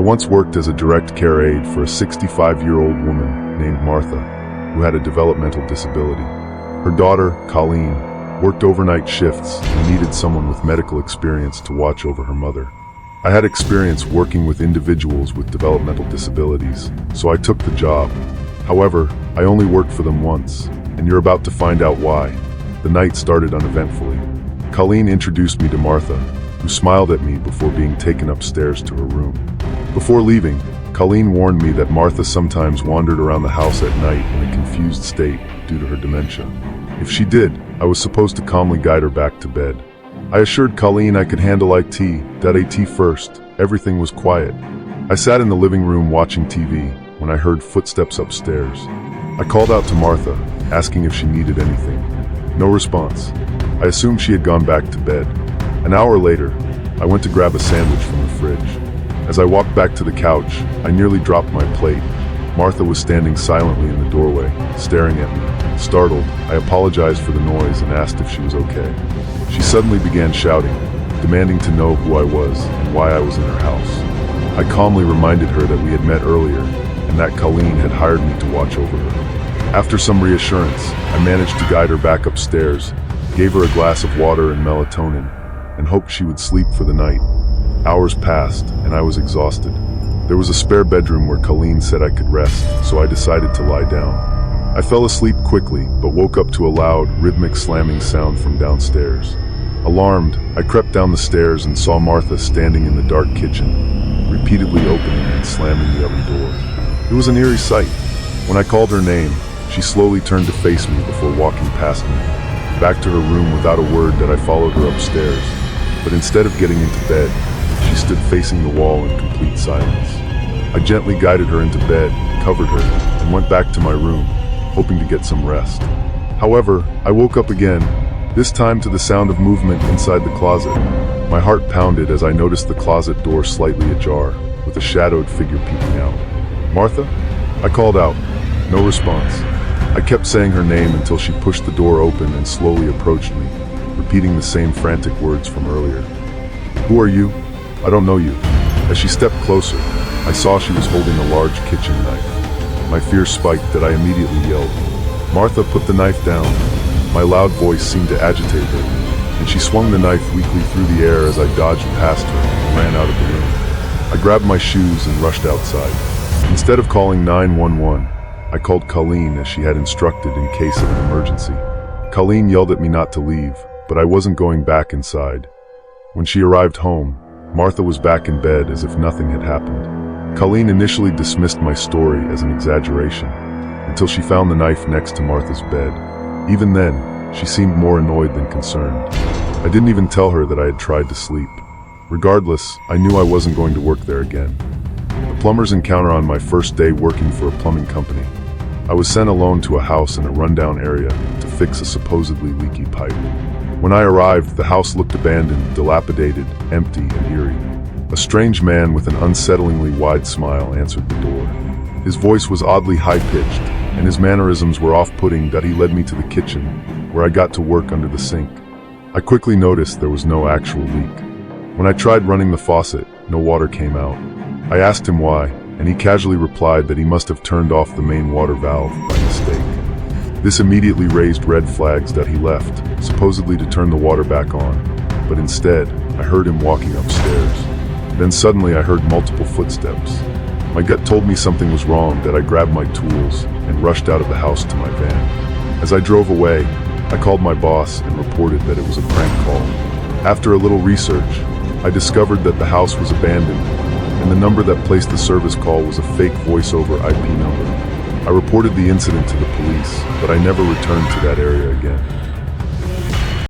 once worked as a direct care aide for a 65-year-old woman named Martha, who had a developmental disability. Her daughter, Colleen, worked overnight shifts and needed someone with medical experience to watch over her mother. I had experience working with individuals with developmental disabilities, so I took the job. However, I only worked for them once, and you're about to find out why. The night started uneventfully. Colleen introduced me to Martha, who smiled at me before being taken upstairs to her room. Before leaving, Colleen warned me that Martha sometimes wandered around the house at night in a confused state due to her dementia. If she did, I was supposed to calmly guide her back to bed. I assured Colleen I could handle IT first. Everything was quiet. I sat in the living room watching TV when I heard footsteps upstairs. I called out to Martha, asking if she needed anything. No response. I assumed she had gone back to bed. An hour later, I went to grab a sandwich from the fridge. As I walked back to the couch, I nearly dropped my plate. Martha was standing silently in the doorway, staring at me. Startled, I apologized for the noise and asked if she was okay. She suddenly began shouting, demanding to know who I was and why I was in her house. I calmly reminded her that we had met earlier and that Colleen had hired me to watch over her. After some reassurance, I managed to guide her back upstairs, gave her a glass of water and melatonin, and hoped she would sleep for the night. Hours passed, and I was exhausted. There was a spare bedroom where Colleen said I could rest, so I decided to lie down. I fell asleep quickly, but woke up to a loud, rhythmic slamming sound from downstairs. Alarmed, I crept down the stairs and saw Martha standing in the dark kitchen, repeatedly opening and slamming the oven door. It was an eerie sight. When I called her name, she slowly turned to face me before walking past me, back to her room without a word. That I followed her upstairs, but instead of getting into bed, she stood facing the wall in complete silence. I gently guided her into bed, covered her, and went back to my room, hoping to get some rest. However, I woke up again, this time to the sound of movement inside the closet. My heart pounded as I noticed the closet door slightly ajar, with a shadowed figure peeking out. "Martha?" I called out. No response. I kept saying her name until she pushed the door open and slowly approached me, repeating the same frantic words from earlier. "Who are you? I don't know you." As she stepped closer, I saw she was holding a large kitchen knife. My fear spiked that I immediately yelled. Martha put the knife down. My loud voice seemed to agitate her, and she swung the knife weakly through the air as I dodged past her and ran out of the room. I grabbed my shoes and rushed outside. Instead of calling 911, I called Colleen as she had instructed in case of an emergency. Colleen yelled at me not to leave, but I wasn't going back inside. When she arrived home, Martha was back in bed as if nothing had happened. Colleen initially dismissed my story as an exaggeration, until she found the knife next to Martha's bed. Even then, she seemed more annoyed than concerned. I didn't even tell her that I had tried to sleep. Regardless, I knew I wasn't going to work there again. The plumber's encounter on my first day working for a plumbing company. I was sent alone to a house in a rundown area to fix a supposedly leaky pipe. When I arrived, the house looked abandoned, dilapidated, empty, and eerie. A strange man with an unsettlingly wide smile answered the door. His voice was oddly high-pitched, and his mannerisms were off-putting. That he led me to the kitchen, where I got to work under the sink. I quickly noticed there was no actual leak. When I tried running the faucet, no water came out. I asked him why, and he casually replied that he must have turned off the main water valve by mistake. This immediately raised red flags. That he left, supposedly to turn the water back on, but instead, I heard him walking upstairs. Then suddenly I heard multiple footsteps. My gut told me something was wrong. That I grabbed my tools and rushed out of the house to my van. As I drove away, I called my boss and reported that it was a prank call. After a little research, I discovered that the house was abandoned, and the number that placed the service call was a fake voice-over IP number. I reported the incident to the police, but I never returned to that area again.